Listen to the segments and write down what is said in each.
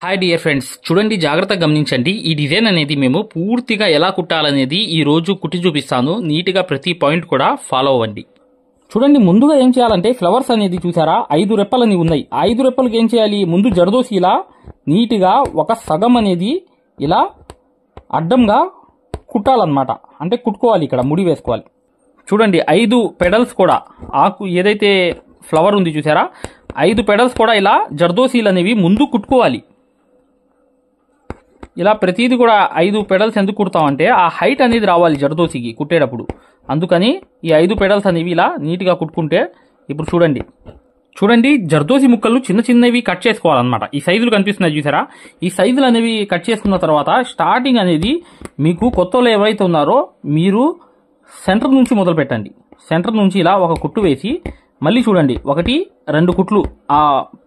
Hi dear friends, చూడండి, జాగ్రత్తగా గమనించండి. ఈ డిజైన్ అనేది మేము పూర్తిగా ఎలా కుట్టాలనేది ఈ రోజు కుట్టి చూపిస్తాను. నీట్గా ప్రతి పాయింట్ కూడా ఫాలో అవ్వండి. చూడండి, ముందుగా ఏం చేయాలంటే ఫ్లవర్స్ అనేది చూసారా, 5 రెప్పలని ఉన్నాయి. 5 రెప్పలకి ఏం చేయాలి, ముందు జరదోసి ఇలా నీట్గా ఒక సగం అనేది ఇలా అడ్డంగా కుట్టాలన్నమాట. అంటే కుట్టుకోవాలి, ఇక్కడ ముడి వేసుకోవాలి. చూడండి, 5 పెడల్స్ కూడా, ఆకు ఏదైతే ఫ్లవర్ ఉంది చూసారా, 5 పెడల్స్ కూడా ఇలా జర్దోసీలు అనేవి ముందు కుట్టుకోవాలి. ఇలా ప్రతిదీ కూడా 5 పెడల్స్ ఎందుకు కుడతామంటే ఆ హైట్ అనేది రావాలి జర్దోసికి కుట్టేటప్పుడు. అందుకని ఈ 5 పెడల్స్ అనేవి ఇలా నీట్గా కుట్టుకుంటే, ఇప్పుడు చూడండి జర్దోసి ముక్కలు చిన్న చిన్నవి కట్ చేసుకోవాలన్నమాట. ఈ సైజులు కనిపిస్తున్నాయి చూసారా, ఈ సైజులు అనేవి కట్ చేసుకున్న తర్వాత స్టార్టింగ్ అనేది మీకు కొత్తలో ఎవరైతే ఉన్నారో మీరు సెంటర్ నుంచి మొదలు పెట్టండి. సెంటర్ నుంచి ఇలా ఒక కుట్టు వేసి మళ్ళీ చూడండి 1-2 కుట్లు ఆ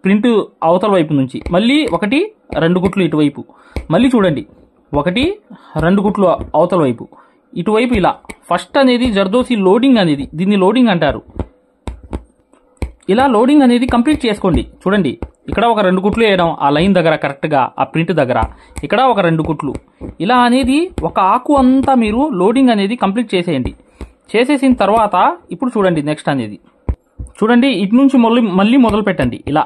ప్రింట్ అవతల వైపు నుంచి, మళ్ళీ 1-2 కుట్లు ఇటువైపు, మళ్ళీ చూడండి 1-2 కుట్లు అవతల వైపు, ఇటువైపు. ఇలా ఫస్ట్ అనేది జర్దోసి లోడింగ్ అనేది, దీన్ని లోడింగ్ అంటారు. ఇలా లోడింగ్ అనేది కంప్లీట్ చేసుకోండి. చూడండి, ఇక్కడ ఒక 2 కుట్లు వేయడం ఆ లైన్ దగ్గర, కరెక్ట్గా ఆ ప్రింట్ దగ్గర, ఇక్కడ ఒక 2 కుట్లు. ఇలా అనేది ఒక ఆకు అంతా మీరు లోడింగ్ అనేది కంప్లీట్ చేసేయండి. చేసేసిన తర్వాత ఇప్పుడు చూడండి నెక్స్ట్ అనేది చూడండి, ఇటు నుంచి మళ్ళీ మొదలు పెట్టండి. ఇలా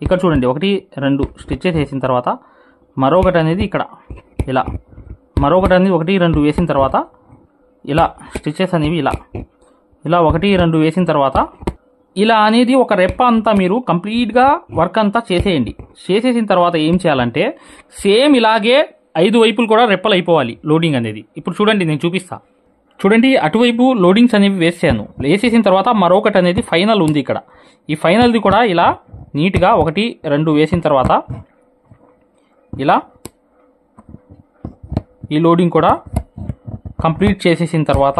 ఇక్కడ చూడండి 1-2 స్టిచ్చెస్ వేసిన తర్వాత మరొకటి అనేది ఇక్కడ ఇలా, మరొకటి అనేది 1-2 వేసిన తర్వాత ఇలా స్టిచ్చెస్ అనేవి ఇలా 1-2 వేసిన తర్వాత ఇలా అనేది ఒక రెప్ప అంతా మీరు కంప్లీట్గా వర్క్ అంతా చేసేయండి. చేసేసిన తర్వాత ఏం చేయాలంటే సేమ్ ఇలాగే 5 వైపులు కూడా రెప్పలు అయిపోవాలి లోడింగ్ అనేది. ఇప్పుడు చూడండి నేను చూపిస్తా. చూడండి, అటువైపు లోడింగ్స్ అనేవి వేసాను. వేసేసిన తర్వాత మరొకటి అనేది ఫైనల్ ఉంది ఇక్కడ. ఈ ఫైనల్ది కూడా ఇలా నీట్గా 1-2 వేసిన తర్వాత ఇలా ఈ లోడింగ్ కూడా కంప్లీట్ చేసేసిన తర్వాత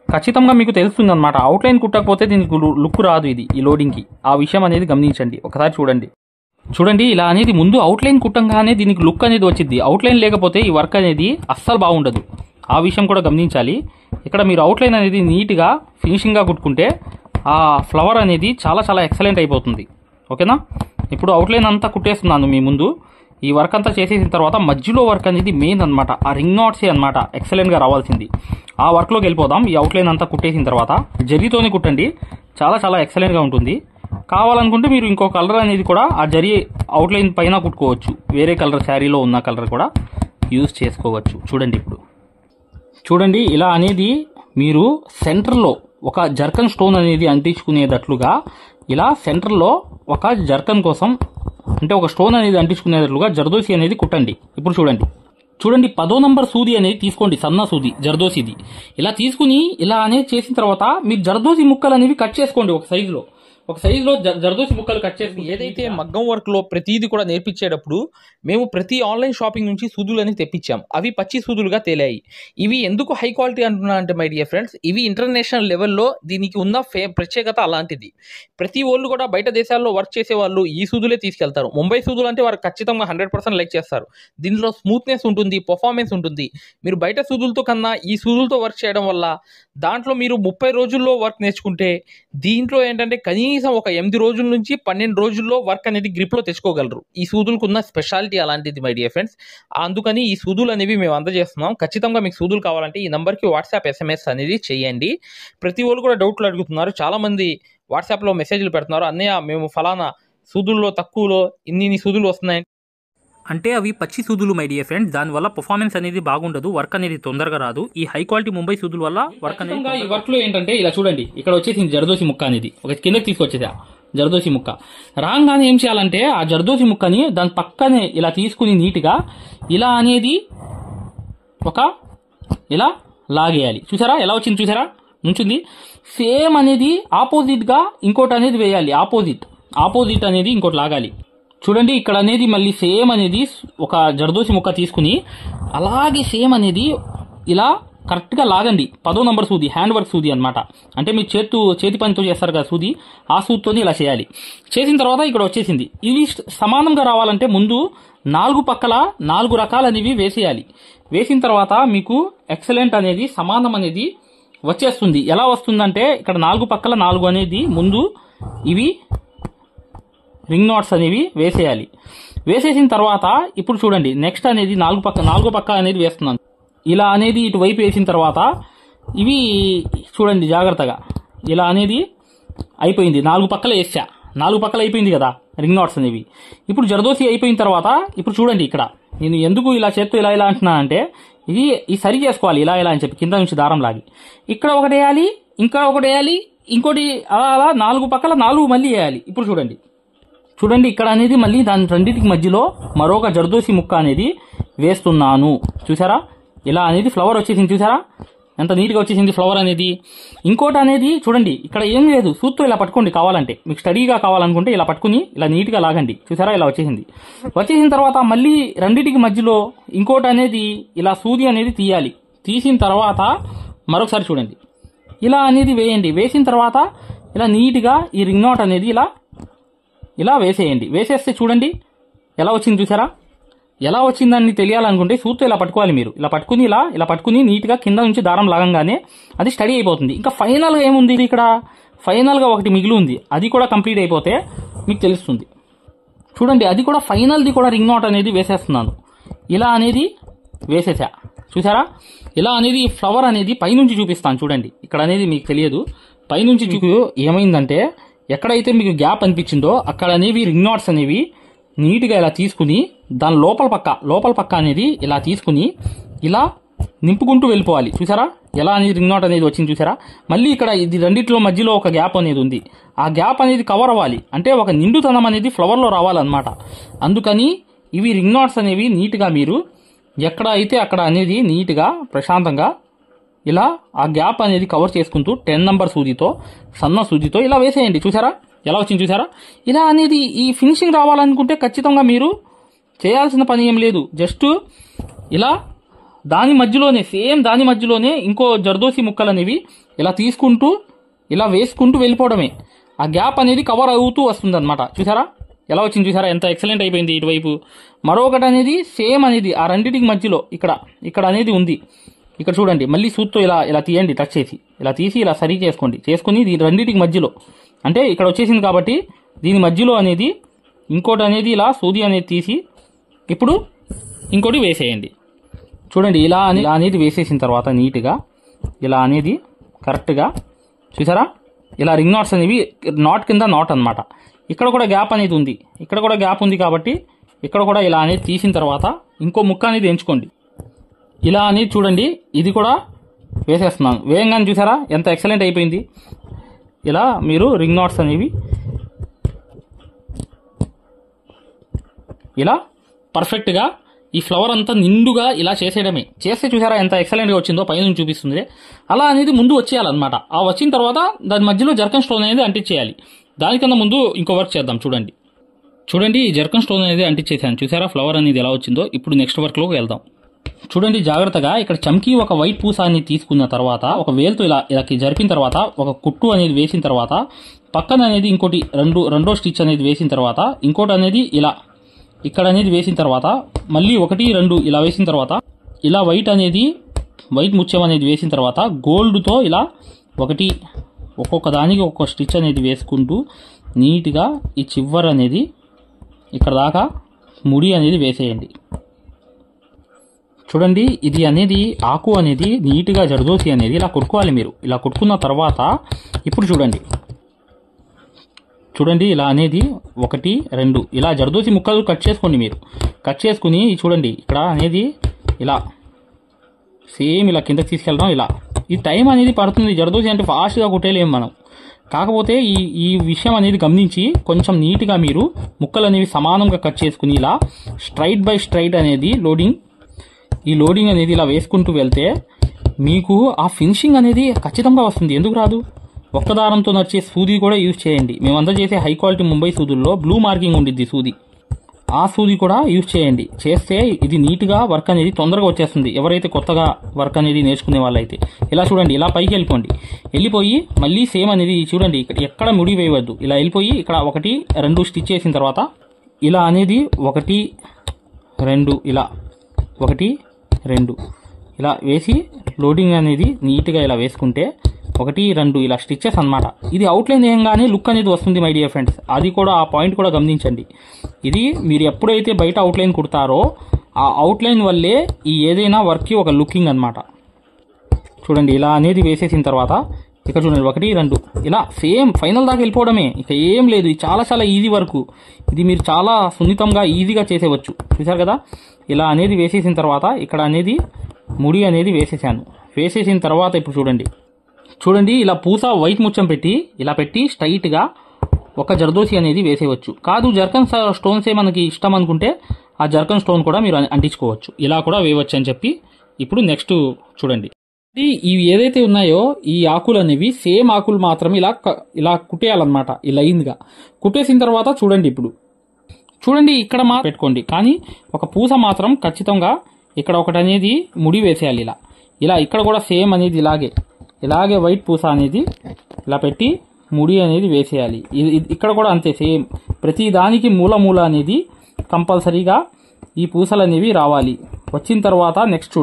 ఖచ్చితంగా మీకు తెలుస్తుంది అనమాట. అవుట్లైన్ కుట్టకపోతే దీనికి లుక్ రాదు ఇది, ఈ లోడింగ్కి. ఆ విషయం అనేది గమనించండి. ఒకసారి చూడండి ఇలా అనేది ముందు అవుట్లైన్ కుట్టంగానే దీనికి లుక్ అనేది వచ్చింది. అవుట్లైన్ లేకపోతే ఈ వర్క్ అనేది అస్సలు బాగుండదు. ఆ విషయం కూడా గమనించాలి. ఇక్కడ మీరు అవుట్లైన్ అనేది నీట్గా ఫినిషింగ్గా కుట్టుకుంటే ఆ ఫ్లవర్ అనేది చాలా చాలా ఎక్సలెంట్ అయిపోతుంది. ఓకేనా? ఇప్పుడు అవుట్లైన్ అంతా కుట్టేస్తున్నాను మీ ముందు. ఈ వర్క్ అంతా చేసేసిన తర్వాత మధ్యలో వర్క్ అనేది మెయిన్ అనమాట, ఆ రింగ్ నాట్సే అనమాట ఎక్సలెంట్గా రావాల్సింది. ఆ వర్క్లోకి వెళ్ళిపోదాం. ఈ అవుట్లైన్ అంతా కుట్టేసిన తర్వాత జరీతోనే కుట్టండి, చాలా చాలా ఎక్సలెంట్గా ఉంటుంది. కావాలనుకుంటే మీరు ఇంకో కలర్ అనేది కూడా ఆ జరీ అవుట్లైన్ పైన కుట్టుకోవచ్చు. వేరే కలర్, శారీలో ఉన్న కలర్ కూడా యూజ్ చేసుకోవచ్చు. చూడండి ఇలా అనేది మీరు సెంటర్లో ఒక జర్కన్ స్టోన్ అనేది అంటించుకునేటట్లుగా ఇలా సెంటర్లో ఒక జర్కన్ కోసం అంటే ఒక స్టోన్ అనేది అంటించుకునేటట్లుగా జర్దోసి అనేది కుట్టండి. ఇప్పుడు చూడండి 10వ నంబర్ సూది అనేది తీసుకోండి, సన్న సూది జర్దోసిది. ఇలా తీసుకుని ఇలా అనేది చేసిన తర్వాత మీరు జర్దోసి ముక్కలు అనేవి కట్ చేసుకోండి. ఒక సైజులో జర్దోసి ముక్కలు కట్ చేసి, ఏదైతే మగ్గం వర్క్ లో ప్రతిదీ కూడా నేర్పించేటప్పుడు మేము ప్రతి ఆన్లైన్ షాపింగ్ నుంచి సూదులు అనేది తెప్పించాం. అవి పచ్చి సూదులుగా తేలాయి. ఇవి ఎందుకు హై క్వాలిటీ అంటున్నా అంటే మై డియర్ ఫ్రెండ్స్, ఇవి ఇంటర్నేషనల్ లెవెల్లో దీనికి ఉన్న ప్రత్యేకత అలాంటిది. ప్రతి వాళ్ళు కూడా బయట దేశాల్లో వర్క్ చేసే వాళ్ళు ఈ సూదులే తీసుకెళ్తారు. ముంబై సూదులు అంటే వారు ఖచ్చితంగా 100% లైక్ చేస్తారు. దీనిలో స్మూత్నెస్ ఉంటుంది, పర్ఫార్మెన్స్ ఉంటుంది. మీరు బయట సూదులతో కన్నా ఈ సూదులతో వర్క్ చేయడం వల్ల దాంట్లో మీరు 30 రోజుల్లో వర్క్ నేర్చుకుంటే దీంట్లో ఏంటంటే కనీసం ఒక 8 రోజుల నుంచి 12 రోజుల్లో వర్క్ అనేది గ్రిప్లో తెచ్చుకోగలరు. ఈ సూదులకు ఉన్న స్పెషాలిటీ అలాంటిది మై డియర్ ఫ్రెండ్స్. అందుకని ఈ సూదులు అనేవి మేము అందజేస్తున్నాం. ఖచ్చితంగా మీకు సూదులు కావాలంటే ఈ నెంబర్కి వాట్సాప్ SMS అనేది చేయండి. ప్రతి వాళ్ళు కూడా డౌట్లు అడుగుతున్నారు. చాలామంది వాట్సాప్లో మెసేజ్లు పెడుతున్నారు, అన్నయ్య మేము ఫలానా సూదుల్లో తక్కువలో ఇన్ని సూదులు వస్తున్నాయి అంటే అవి పచ్చి సూదులు మై డియర్ ఫ్రెండ్స్. దానివల్ల పర్ఫార్మెన్స్ అనేది బాగుండదు, వర్క్ అనేది తొందరగా రాదు. ఈ హై క్వాలిటీ ముంబై సూదుల వల్ల వర్క్ అనేది. ఈ వర్క్ లో ఏంటంటే ఇలా చూడండి, ఇక్కడ వచ్చేసింది జర్దోసి ముక్క అనేది ఒక కిందకి తీసుకొచ్చేదా జర్దోసి ముక్క. రాగానే ఏం చేయాలంటే ఆ జర్దోసి ముక్కని దాని పక్కనే ఇలా తీసుకుని నీట్గా ఇలా అనేది ఇలా లాగేయాలి. చూసారా ఎలా వచ్చింది, చూసారా నుంచింది. సేమ్ అనేది ఆపోజిట్ గా ఇంకోటి అనేది వేయాలి. ఆపోజిట్ అనేది ఇంకోటి లాగాలి. చూడండి ఇక్కడ అనేది మళ్ళీ సేమ్ అనేది ఒక జర్దోసి ముక్క తీసుకుని అలాగే సేమ్ అనేది ఇలా కరెక్ట్గా లాగండి. 10వ నంబర్ సూది, హ్యాండ్ వర్క్ సూది అనమాట. అంటే మీరు చేతి పనితో చేస్తారు కదా సూది, ఆ సూదితో ఇలా చేయాలి. చేసిన తర్వాత ఇక్కడ వచ్చేసింది. ఇవి సమానంగా రావాలంటే ముందు 4 పక్కల 4 రకాలు అనేవి వేసేయాలి. వేసిన తర్వాత మీకు ఎక్సలెంట్ అనేది సమానం అనేది వచ్చేస్తుంది. ఎలా వస్తుందంటే ఇక్కడ 4 పక్కల 4 అనేది ముందు ఇవి రింగ్ నాట్స్ అనేవి వేసేయాలి. వేసేసిన తర్వాత ఇప్పుడు చూడండి నెక్స్ట్ అనేది నాలుగో పక్క అనేది వేస్తున్నాను. ఇలా అనేది ఇటువైపు వేసిన తర్వాత ఇవి చూడండి జాగ్రత్తగా ఇలా అనేది అయిపోయింది. 4 పక్కలు వేసా, 4 పక్కలు అయిపోయింది కదా రింగ్ నాట్స్ అనేవి. ఇప్పుడు జరదోసి అయిపోయిన తర్వాత ఇప్పుడు చూడండి ఇక్కడ నేను ఎందుకు ఇలా చేత్తో ఇలా అంటున్నా అంటే ఇది సరి చేసుకోవాలి ఇలా అని చెప్పి కింద నుంచి దారం లాగి ఇక్కడ ఒకటి వేయాలి, ఇంకా ఒకటి వేయాలి, ఇంకోటి అలా 4 పక్కల 4 మళ్ళీ వేయాలి. ఇప్పుడు చూడండి ఇక్కడ అనేది మళ్ళీ దాని రెండింటికి మధ్యలో మరొక జరదోసి ముక్క అనేది వేస్తున్నాను. చూసారా ఇలా అనేది ఫ్లవర్ వచ్చేసింది. చూసారా ఎంత నీట్గా వచ్చేసింది ఫ్లవర్ అనేది. ఇంకోటి అనేది చూడండి ఇక్కడ ఏం లేదు, సూత్తో ఇలా పట్టుకోండి. కావాలంటే మీకు స్టడీగా కావాలనుకుంటే ఇలా పట్టుకుని ఇలా నీట్గా లాగండి. చూసారా ఇలా వచ్చేసింది. వచ్చేసిన తర్వాత మళ్ళీ రెండింటికి మధ్యలో ఇంకోటి అనేది ఇలా సూది అనేది తీయాలి. తీసిన తర్వాత మరొకసారి చూడండి ఇలా అనేది వేయండి. వేసిన తర్వాత ఇలా నీట్గా ఈ రింగ్ నాట్ అనేది ఇలా వేసేయండి. వేసేస్తే చూడండి ఎలా వచ్చింది. చూసారా ఎలా వచ్చిందని తెలియాలనుకుంటే సూత్తో ఇలా పట్టుకోవాలి. మీరు ఇలా పట్టుకుని ఇలా పట్టుకుని నీట్గా కింద నుంచి దారం లాగంగానే అది స్టడీ అయిపోతుంది. ఇంకా ఫైనల్గా ఏముంది ఇక్కడ, ఫైనల్గా ఒకటి మిగిలి ఉంది. అది కూడా కంప్లీట్ అయిపోతే మీకు తెలుస్తుంది. చూడండి అది కూడా ఫైనల్ది కూడా రింగ్ నాట్ అనేది వేసేస్తున్నాను. ఇలా అనేది వేసేసా. చూసారా ఇలా అనేది ఫ్లవర్ అనేది పైనుంచి చూపిస్తాను. చూడండి ఇక్కడ అనేది మీకు తెలియదు. పైనుంచి ఏమైందంటే ఎక్కడైతే మీకు గ్యాప్ అనిపించిందో అక్కడ అనేవి రింగ్ నాట్స్ అనేవి నీట్గా ఇలా తీసుకుని దాని లోపల పక్క అనేది ఇలా తీసుకుని ఇలా నింపుకుంటూ వెళ్ళిపోవాలి. చూసారా ఎలా అనేది రింగ్ నాట్ అనేది వచ్చింది. చూసారా మళ్ళీ ఇక్కడ ఇది రెండిట్లో మధ్యలో ఒక గ్యాప్ అనేది ఉంది. ఆ గ్యాప్ అనేది కవర్ అవ్వాలి అంటే ఒక నిండుతనం అనేది ఫ్లవర్లో రావాలన్నమాట. అందుకని ఇవి రింగ్ నాట్స్ అనేవి నీట్గా మీరు ఎక్కడ అయితే అక్కడ అనేది నీట్గా ప్రశాంతంగా ఇలా ఆ గ్యాప్ అనేది కవర్ చేసుకుంటూ 10 నంబర్ సూదితో సన్న సూదితో ఇలా వేసేయండి. చూసారా ఎలా వచ్చింది. చూసారా ఇలా అనేది ఈ ఫినిషింగ్ రావాలనుకుంటే ఖచ్చితంగా మీరు చేయాల్సిన పని ఏం లేదు. జస్ట్ ఇలా దాని మధ్యలోనే ఇంకో జర్దోసి ముక్కలు అనేవి ఇలా తీసుకుంటూ ఇలా వేసుకుంటూ వెళ్ళిపోవడమే. ఆ గ్యాప్ అనేది కవర్ అవుతూ వస్తుంది అనమాట. చూసారా ఎలా వచ్చింది. చూసారా ఎంత ఎక్సలెంట్ అయిపోయింది. ఇటువైపు మరొకటి అనేది సేమ్ అనేది ఆ రెండింటికి మధ్యలో ఇక్కడ అనేది ఉంది. ఇక్కడ చూడండి మళ్ళీ సూత్తో ఇలా తీయండి. టచ్ చేసి ఇలా తీసి ఇలా సరి చేసుకుని దీని రెండింటికి మధ్యలో అంటే ఇక్కడ వచ్చేసింది కాబట్టి దీని మధ్యలో అనేది ఇంకోటి అనేది ఇలా సూది అనేది తీసి ఇప్పుడు ఇంకోటి వేసేయండి. చూడండి ఇలా అనేది వేసేసిన తర్వాత నీట్గా ఇలా అనేది కరెక్ట్గా చూసారా ఇలా రింగ్ నాట్స్ అనేవి నాట్ కింద నాట్ అనమాట. ఇక్కడ కూడా గ్యాప్ అనేది ఉంది. ఇక్కడ కూడా గ్యాప్ ఉంది కాబట్టి ఇక్కడ కూడా ఇలా అనేది తీసిన తర్వాత ఇంకో ముక్క అనేది ఎంచుకోండి. ఇలా అనేది చూడండి ఇది కూడా వేసేస్తున్నాను. వేయంగానే చూసారా ఎంత ఎక్సలెంట్ అయిపోయింది. ఇలా మీరు రింగ్ నాట్స్ అనేవి ఇలా పర్ఫెక్ట్గా ఈ ఫ్లవర్ అంతా నిండుగా ఇలా చేసేయడమే. చేస్తే చూసారా ఎంత ఎక్సలెంట్గా వచ్చిందో పైన చూపిస్తుంది. అలా అనేది ముందు వచ్చేయాలన్నమాట. ఆ వచ్చిన తర్వాత దాని మధ్యలో జర్కన్ స్టోన్ అనేది అంటించేయాలి. దానికన్నా ముందు ఇంకో వర్క్ చేద్దాం. చూడండి ఈ జర్కన్ స్టోన్ అనేది అంటించేసాను. చూసారా ఫ్లవర్ అనేది ఎలా వచ్చిందో. ఇప్పుడు నెక్స్ట్ వర్క్లోకి వెళ్దాం. చూడండి జాగ్రత్తగా ఇక్కడ చమ్కీ ఒక వైట్ పూసాన్ని తీసుకున్న తర్వాత ఒక వేలుతో ఇలా జరిపిన తర్వాత ఒక కుట్టు అనేది వేసిన తర్వాత పక్కన అనేది ఇంకోటి రెండో స్టిచ్ అనేది వేసిన తర్వాత ఇంకోటి అనేది ఇలా ఇక్కడ అనేది వేసిన తర్వాత మళ్ళీ 1, 2 ఇలా వేసిన తర్వాత ఇలా వైట్ ముత్యం అనేది వేసిన తర్వాత గోల్డ్తో ఇలా ఒక్కొక్క దానికి ఒక్కొక్క స్టిచ్ అనేది వేసుకుంటూ నీట్గా ఈ చివర అనేది ఇక్కడ దాకా ముడి అనేది వేసేయండి. చూడండి ఇది అనేది ఆకు అనేది నీట్గా జరదోసి అనేది ఇలా కుట్టుకోవాలి. మీరు ఇలా కుట్టుకున్న తర్వాత ఇప్పుడు చూడండి ఇలా అనేది 1, 2 ఇలా జరదోసి ముక్కలు కట్ చేసుకోండి. మీరు కట్ చేసుకుని చూడండి ఇక్కడ అనేది ఇలా సేమ్ ఇలా కిందకి తీసుకెళ్ళడం. ఇలా ఈ టైం అనేది పడుతుంది. జరదోసి అంటే ఫాస్ట్గా కుట్టేలేము మనం. కాకపోతే ఈ విషయం అనేది గమనించి కొంచెం నీట్గా మీరు ముక్కలు అనేవి సమానంగా కట్ చేసుకుని ఇలా స్ట్రైట్ బై స్ట్రైట్ అనేది లోడింగ్ అనేది ఇలా వేసుకుంటూ వెళ్తే మీకు ఆ ఫినిషింగ్ అనేది ఖచ్చితంగా వస్తుంది. ఎందుకు రాదు? ఒక్క దారంతో నడిచే సూది కూడా యూజ్ చేయండి. మేమంతా చేసే హై క్వాలిటీ ముంబై సూదుల్లో బ్లూ మార్కింగ్ ఉండిద్ది సూది. ఆ సూది కూడా యూజ్ చేయండి. చేస్తే ఇది నీట్గా వర్క్ అనేది తొందరగా వచ్చేస్తుంది. ఎవరైతే కొత్తగా వర్క్ అనేది నేర్చుకునే వాళ్ళైతే ఇలా చూడండి ఇలా పైకి వెళ్ళిపోయి మళ్ళీ సేమ్ అనేది చూడండి ఎక్కడ ముడి వేయవద్దు. ఇలా వెళ్ళిపోయి ఇక్కడ 1, 2 స్టిచ్ చేసిన తర్వాత ఇలా అనేది 1, 2 ఇలా 1, 2 ఇలా వేసి లోడింగ్ అనేది నీట్గా ఇలా వేసుకుంటే 1 2 ఇలా స్టిచెస్ అన్నమాట. ఇది అవుట్లైన్ వేయంగానే లుక్ అనేది వస్తుంది మై డియర్ ఫ్రెండ్స్. అది కూడా ఆ పాయింట్ కూడా గమనించండి. ఇది మీరు ఎప్పుడైతే బయట అవుట్లైన్ కుడతారో ఆ అవుట్లైన్ వల్లే ఈ ఏదైనా వర్క్కి ఒక లుకింగ్ అన్నమాట. చూడండి ఇలా అనేది వేసేసిన తర్వాత ఇక్కడ చూడండి 1 2 ఇలా సేమ్ ఫైనల్ దాకా వెళ్ళిపోవడమే, ఇక ఏం లేదు. ఇది చాలా చాలా ఈజీ వర్క్. ఇది మీరు చాలా సున్నితంగా ఈజీగా చేసేవచ్చు. చూసారు కదా, ఇలా అనేది వేసేసిన తర్వాత ఇక్కడ అనేది ముడి అనేది వేసేసాను. వేసేసిన తర్వాత ఇప్పుడు చూడండి ఇలా పూస వైట్ ముచ్చం పెట్టి ఇలా పెట్టి స్ట్రైట్గా ఒక జర్దోసి అనేది వేసేయవచ్చు. కాదు జర్కన్ స్టోన్సే మనకి ఇష్టం అనుకుంటే ఆ జర్కన్ స్టోన్ కూడా మీరు అంటించుకోవచ్చు. ఇలా కూడా వేయవచ్చు అని చెప్పి ఇప్పుడు నెక్స్ట్ చూడండి. ఇవి ఏదైతే ఉన్నాయో ఈ ఆకులు అనేవి సేమ్ ఆకులు మాత్రం ఇలా కుట్టేయాలన్నమాట. ఈ లైన్గా కుట్టేసిన తర్వాత చూడండి ఇక్కడ పెట్టుకోండి. కానీ ఒక పూస మాత్రం ఖచ్చితంగా ఇక్కడ ఒకటి అనేది ముడి వేసేయాలి. ఇలా ఇక్కడ కూడా సేమ్ అనేది ఇలాగే వైట్ పూస అనేది ఇలా పెట్టి ముడి అనేది వేసేయాలి. ఇక్కడ కూడా అంతే సేమ్. ప్రతి దానికి మూల అనేది కంపల్సరీగా ఈ పూసలు అనేవి రావాలి. వచ్చిన తర్వాత నెక్స్ట్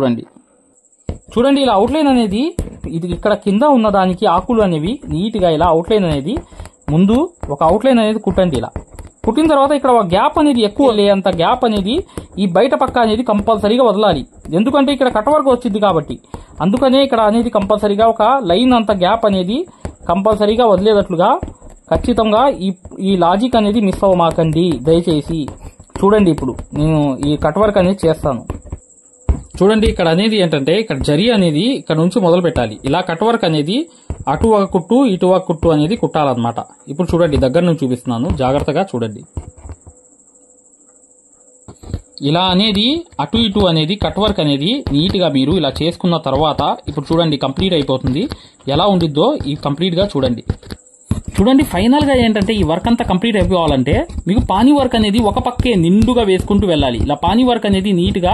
చూడండి ఇలా అవుట్లైన్ అనేది ఇది ఇక్కడ కింద ఉన్న దానికి ఆకులు అనేవి నీట్గా ఇలా అవుట్లైన్ అనేది ముందు ఒక అవుట్లైన్ అనేది కుట్టండి. ఇలా కుట్టిన తర్వాత ఇక్కడ ఒక గ్యాప్ అనేది ఎక్కువ లేంత గ్యాప్ అనేది ఈ బయట పక్క అనేది కంపల్సరీగా వదలాలి. ఎందుకంటే ఇక్కడ కట్ వర్క్ వచ్చింది కాబట్టి అందుకనే ఇక్కడ అనేది కంపల్సరీగా ఒక లైన్ అంత గ్యాప్ అనేది కంపల్సరీగా వదిలేటట్లుగా ఖచ్చితంగా ఈ లాజిక్ అనేది మిస్ అవ్వమాకండి దయచేసి. చూడండి ఇప్పుడు నేను ఈ కట్ వర్క్ అనేది చేస్తాను. చూడండి ఇక్కడ అనేది ఏంటంటే ఇక్కడ జరీ అనేది ఇక్కడ నుంచి మొదలు పెట్టాలి. ఇలా కట్ వర్క్ అనేది అటు ఒక కుట్టు ఇటు ఒక కుట్టు అనేది కుట్టాలన్నమాట. ఇప్పుడు చూడండి దగ్గర నుంచి చూపిస్తున్నాను, జాగ్రత్తగా చూడండి. ఇలా అనేది అటు ఇటు అనేది కట్ వర్క్ అనేది నీట్గా మీరు ఇలా చేసుకున్న తర్వాత ఇప్పుడు చూడండి కంప్లీట్ అయిపోతుంది. ఎలా ఉండిద్దో ఈ కంప్లీట్గా చూడండి ఫైనల్గా ఏంటంటే ఈ వర్క్ అంతా కంప్లీట్ అయిపోవాలంటే మీకు పానీ వర్క్ అనేది ఒక పక్కే నిండుగా వేసుకుంటూ వెళ్ళాలి. ఇలా పానీ వర్క్ అనేది నీట్గా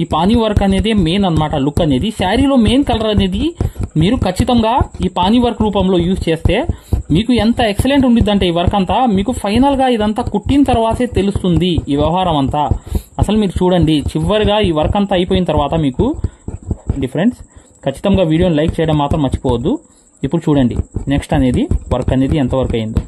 ఈ పానీ వర్క్ అనేది మెయిన్ అన్నమాట. లుక్ అనేది శారీలో మెయిన్ కలర్ అనేది మీరు ఖచ్చితంగా ఈ పానీ వర్క్ రూపంలో యూజ్ చేస్తే మీకు ఎంత ఎక్సలెంట్ ఉండిద్దంటే ఈ వర్క్ అంతా మీకు ఫైనల్గా ఇదంతా కుట్టిన తర్వాతే తెలుస్తుంది ఈ వ్యవహారం అంతా. అసలు మీరు చూడండి చివరిగా ఈ వర్క్ అంతా అయిపోయిన తర్వాత మీకు డిఫరెన్స్. ఖచ్చితంగా వీడియోని లైక్ చేయడం మాత్రం మర్చిపోవద్దు. ఇప్పుడు చూడండి నెక్స్ట్ అనేది వర్క్ అనేది ఎంతవరకు అయిందో.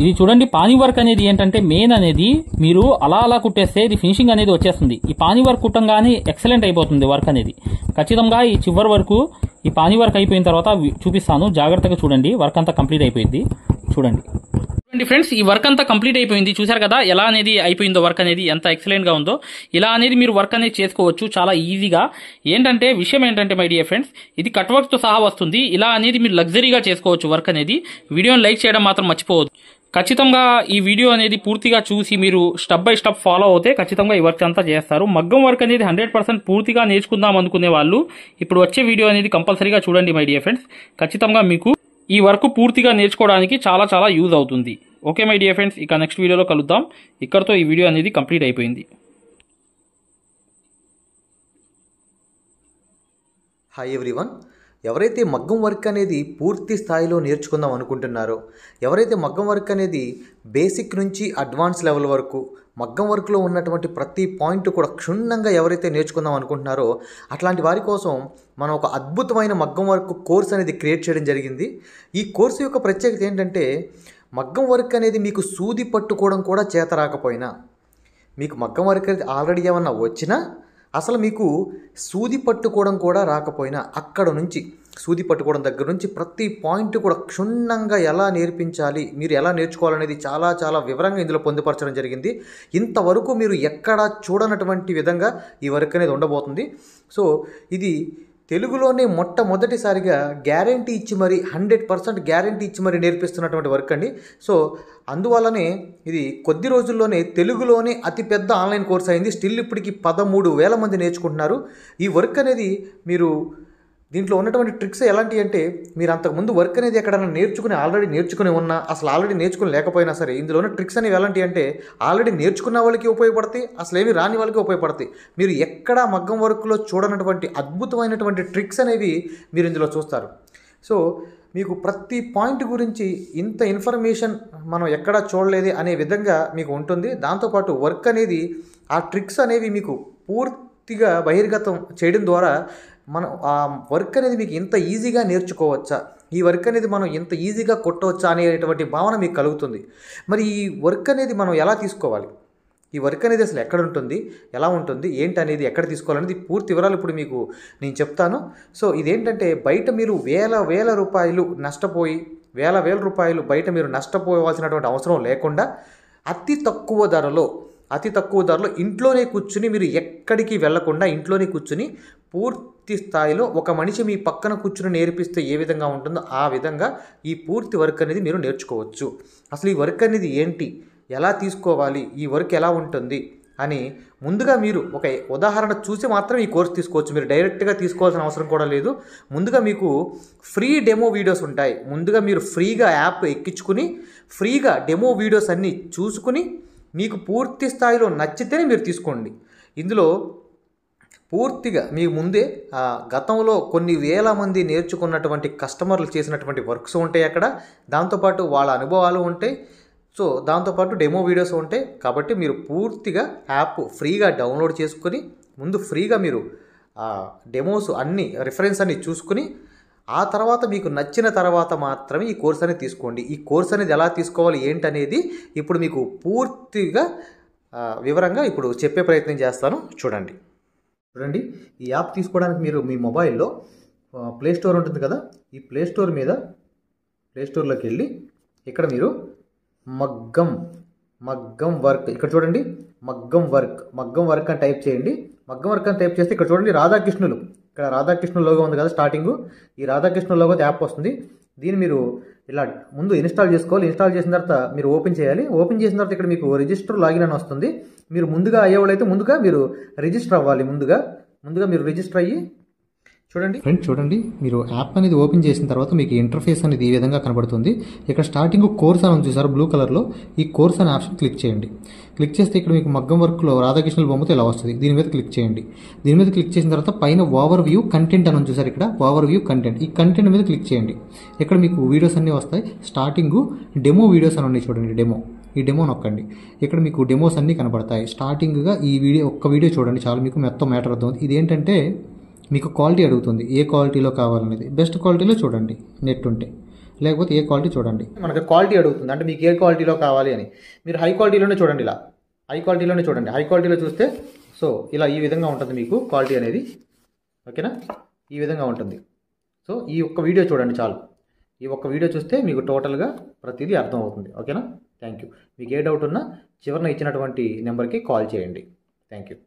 ఇది చూడండి పానీ వర్క్ అనేది ఏంటంటే మెయిన్ అనేది మీరు అలా కుట్టేస్తే ఇది ఫినిషింగ్ అనేది వచ్చేస్తుంది. ఈ పానీ వర్క్ కుట్టంగానే ఎక్సలెంట్ అయిపోతుంది వర్క్ అనేది. ఖచ్చితంగా ఈ చివరి వరకు ఈ పానీ వర్క్ అయిపోయిన తర్వాత చూపిస్తాను, జాగ్రత్తగా చూడండి. వర్క్ అంతా కంప్లీట్ అయిపోయింది. చూడండి ఫ్రెండ్స్ ఈ వర్క్ అంతా కంప్లీట్ అయిపోయింది. చూసారు కదా ఎలా అనేది అయిపోయిందో, వర్క్ అనేది ఎంత ఎక్సలెంట్ గా ఉందో. ఇలా అనేది మీరు వర్క్ అనేది చేసుకోవచ్చు చాలా ఈజీగా. విషయం ఏంటంటే మై డియర్ ఫ్రెండ్స్ ఇది కట్ వర్క్ తో సహా వస్తుంది. ఇలా అనేది మీరు లగ్జరీగా చేసుకోవచ్చు వర్క్ అనేది. వీడియోని లైక్ చేయడం మాత్రం మర్చిపోవద్దు. ఖచ్చితంగా ఈ వీడియో అనేది పూర్తిగా చూసి మీరు స్టెప్ బై స్టెప్ ఫాలో అవుతే ఖచ్చితంగా ఈ వర్క్ అంతా చేస్తారు. మగ్గం వర్క్ అనేది 100% పూర్తిగా నేర్చుకుందాం అనుకునే వాళ్ళు ఇప్పుడు వచ్చే వీడియో అనేది కంపల్సరీగా చూడండి మై డియర్ ఫ్రెండ్స్. ఖచ్చితంగా మీకు ఈ వర్క్ పూర్తిగా నేర్చుకోవడానికి చాలా చాలా యూజ్ అవుతుంది. ఓకే మై డియర్ ఫ్రెండ్స్, ఇక నెక్స్ట్ వీడియోలో కలుద్దాం. ఇక్కడతో ఈ వీడియో అనేది కంప్లీట్ అయిపోయింది. Hi everyone. ఎవరైతే మగ్గం వర్క్ అనేది పూర్తి స్థాయిలో నేర్చుకుందాం అనుకుంటున్నారో, ఎవరైతే మగ్గం వర్క్ అనేది బేసిక్ నుంచి అడ్వాన్స్ లెవెల్ వరకు మగ్గం వర్క్లో ఉన్నటువంటి ప్రతి పాయింట్ కూడా క్షుణ్ణంగా ఎవరైతే నేర్చుకుందాం అనుకుంటున్నారో అట్లాంటి వారి కోసం మనం ఒక అద్భుతమైన మగ్గం వర్క్ కోర్స్ అనేది క్రియేట్ చేయడం జరిగింది. ఈ కోర్సు యొక్క ప్రత్యేకత ఏంటంటే మగ్గం వర్క్ అనేది మీకు సూది పట్టుకోవడం కూడా చేత రాకపోయినా, మీకు మగ్గం వర్క్ అనేది ఆల్రెడీ ఏమన్నా వచ్చినా, అసలు మీకు సూది పట్టుకోవడం కూడా రాకపోయినా అక్కడ నుంచి సూది పట్టుకోవడం దగ్గర నుంచి ప్రతి పాయింట్ కూడా క్షుణ్ణంగా ఎలా నేర్పించాలి, మీరు ఎలా నేర్చుకోవాలనేది చాలా చాలా వివరంగా ఇందులో పొందుపరచడం జరిగింది. ఇంతవరకు మీరు ఎక్కడా చూడనటువంటి విధంగా ఈ వర్క్ అనేది ఉండబోతుంది. సో ఇది తెలుగులోనే మొట్టమొదటిసారిగా గ్యారంటీ ఇచ్చి మరి 100% గ్యారంటీ ఇచ్చి మరి నేర్పిస్తున్నటువంటి వర్క్ అండి. సో అందువల్లనే ఇది కొద్ది రోజుల్లోనే తెలుగులోనే అతిపెద్ద ఆన్లైన్ కోర్స్ అయింది. స్టిల్ ఇప్పటికి 13,000 మంది నేర్చుకుంటున్నారు. ఈ వర్క్ అనేది మీరు దీంట్లో ఉన్నటువంటి ట్రిక్స్ ఎలాంటివి అంటే మీరు అంతకుముందు వర్క్ అనేది ఎక్కడైనా ఆల్రెడీ నేర్చుకుని ఉన్నా, అసలు ఆల్రెడీ నేర్చుకుని లేకపోయినా సరే ఇందులో ఉన్న ట్రిక్స్ అనేవి ఎలాంటివి అంటే ఆల్రెడీ నేర్చుకున్న వాళ్ళకి ఉపయోగపడతాయి, అసలు ఏమి రాని వాళ్ళకి ఉపయోగపడతాయి. మీరు ఎక్కడా మగ్గం వర్క్లో చూడనటువంటి అద్భుతమైనటువంటి ట్రిక్స్ అనేవి మీరు ఇందులో చూస్తారు. సో మీకు ప్రతి పాయింట్ గురించి ఇంత ఇన్ఫర్మేషన్ మనం ఎక్కడా చూడలేదు అనే విధంగా మీకు ఉంటుంది. దాంతోపాటు వర్క్ అనేది ఆ ట్రిక్స్ అనేవి మీకు పూర్తిగా బహిర్గతం చేయడం ద్వారా మనం ఆ వర్క్ అనేది మీకు ఇంత ఈజీగా నేర్చుకోవచ్చా, ఈ వర్క్ అనేది మనం ఇంత ఈజీగా కొట్టవచ్చా అనేటువంటి భావన మీకు కలుగుతుంది. మరి ఈ వర్క్ అనేది మనం ఎలా తీసుకోవాలి, ఈ వర్క్ అనేది అసలు ఎక్కడ ఉంటుంది, ఎలా ఉంటుంది, ఏంటి అనేది ఎక్కడ తీసుకోవాలనేది పూర్తి వివరాలు ఇప్పుడు మీకు నేను చెప్తాను. సో ఇదేంటంటే బయట మీరు వేల రూపాయలు నష్టపోయి వేల రూపాయలు బయట మీరు నష్టపోవాల్సినటువంటి అవసరం లేకుండా అతి తక్కువ ధరలో ఇంట్లోనే కూర్చుని, మీరు ఎక్కడికి వెళ్లకుండా ఇంట్లోనే కూర్చుని పూర్తి స్థాయిలో ఒక మనిషి మీ పక్కన కూర్చుని నేర్పిస్తే ఏ విధంగా ఉంటుందో ఆ విధంగా ఈ పూర్తి వర్క్ అనేది మీరు నేర్చుకోవచ్చు. అసలు ఈ వర్క్ అనేది ఏంటి, ఎలా తీసుకోవాలి, ఈ వర్క్ ఎలా ఉంటుంది అని ముందుగా మీరు ఒక ఉదాహరణ చూసి మాత్రం ఈ కోర్స్ తీసుకోవచ్చు. మీరు డైరెక్ట్గా తీసుకోవాల్సిన అవసరం కూడా లేదు. ముందుగా మీకు ఫ్రీ డెమో వీడియోస్ ఉంటాయి. ముందుగా మీరు ఫ్రీగా యాప్ ఎక్కించుకుని ఫ్రీగా డెమో వీడియోస్ అన్నీ చూసుకుని మీకు పూర్తి స్థాయిలో నచ్చితేనే మీరు తీసుకోండి. ఇందులో పూర్తిగా మీ ముందే గతంలో కొన్ని వేల మంది నేర్చుకున్నటువంటి కస్టమర్లు చేసినటువంటి వర్క్స్ ఉంటాయి అక్కడ. దాంతోపాటు వాళ్ళ అనుభవాలు ఉంటాయి. సో దాంతోపాటు డెమో వీడియోస్ ఉంటాయి. కాబట్టి మీరు పూర్తిగా యాప్ ఫ్రీగా డౌన్లోడ్ చేసుకొని ముందు ఫ్రీగా మీరు డెమోస్ అన్నీ రిఫరెన్స్ అన్నీ చూసుకుని ఆ తర్వాత మీకు నచ్చిన తర్వాత మాత్రమే ఈ కోర్స్ అనేది తీసుకోండి. ఈ కోర్స్ అనేది ఎలా తీసుకోవాలి ఏంటనేది ఇప్పుడు మీకు పూర్తిగా వివరంగా ఇప్పుడు చెప్పే ప్రయత్నం చేస్తాను. చూడండి. ఈ యాప్ తీసుకోవడానికి మీరు మీ మొబైల్లో ప్లే స్టోర్ ఉంటుంది కదా, ఈ ప్లే స్టోర్లోకి వెళ్ళి ఇక్కడ మీరు మగ్గం వర్క్, ఇక్కడ చూడండి మగ్గం వర్క్ అని టైప్ చేయండి. మగ్గం వర్క్ అని టైప్ చేస్తే ఇక్కడ చూడండి రాధాకృష్ణులు, ఇక్కడ రాధాకృష్ణ లోగో ఉంది కదా స్టార్టింగ్, ఈ రాధాకృష్ణ లోగో యాప్ వస్తుంది. దీన్ని మీరు ఇలా ముందు ఇన్స్టాల్ చేసుకోవాలి. ఇన్స్టాల్ చేసిన తర్వాత మీరు ఓపెన్ చేయాలి. ఓపెన్ చేసిన తర్వాత ఇక్కడ మీకు రిజిస్టర్ లాగిన్ అని వస్తుంది. మీరు ముందుగా అయ్యేవాళ్ళైతే ముందుగా మీరు రిజిస్టర్ అవ్వాలి. ముందుగా మీరు రిజిస్టర్ అయ్యి చూడండి ఫ్రెండ్స్, చూడండి మీరు యాప్ అనేది ఓపెన్ చేసిన తర్వాత మీకు ఇంటర్ఫేస్ అనేది ఈ విధంగా కనబడుతుంది. ఇక్కడ స్టార్టింగ్ కోర్స్ అని చూసారు బ్లూ కలర్లో, ఈ కోర్స్ అనే ఆప్షన్ క్లిక్ చేయండి. క్లిక్ చేస్తే ఇక్కడ మీకు మగ్గం వర్క్లో రాధాకృష్ణుల బొమ్మతో ఇలా వస్తుంది. దీని మీద క్లిక్ చేయండి. దీని మీద క్లిక్ చేసిన తర్వాత పైన ఓవర్ వ్యూ కంటెంట్ అని చూసారు, ఇక్కడ ఓవర్ వ్యూ కంటెంట్, ఈ కంటెంట్ మీద క్లిక్ చేయండి. ఇక్కడ మీకు వీడియోస్ అన్నీ వస్తాయి. స్టార్టింగ్ డెమో వీడియోస్ అని ఉన్నాయి చూడండి, ఈ డెమో నొక్కండి. ఇక్కడ మీకు డెమోస్ అన్నీ కనబడతాయి. స్టార్టింగ్గా ఈ ఒక్క వీడియో చూడండి చాలు, మీకు మొత్తం మ్యాటర్ అవుతుంది. ఇదేంటంటే మీకు క్వాలిటీ అడుగుతుంది, ఏ క్వాలిటీలో కావాలనేది. బెస్ట్ క్వాలిటీలో చూడండి నెట్ ఉంటే, లేకపోతే ఏ క్వాలిటీ చూడండి. మనకి క్వాలిటీ అడుగుతుంది అంటే మీకు ఏ క్వాలిటీలో కావాలి అని. మీరు హై క్వాలిటీలోనే చూడండి, ఇలా హై క్వాలిటీలో చూస్తే సో ఇలా ఈ విధంగా ఉంటుంది మీకు క్వాలిటీ అనేది. ఓకేనా, ఈ విధంగా ఉంటుంది. సో ఈ ఒక్క వీడియో చూడండి చాలు. ఈ ఒక్క వీడియో చూస్తే మీకు టోటల్గా ప్రతిదీ అర్థం అవుతుంది. ఓకేనా, థ్యాంక్ యూ. మీకు ఏ డౌట్ ఉన్నా చివరిన ఇచ్చినటువంటి నెంబర్కి కాల్ చేయండి. Thank you.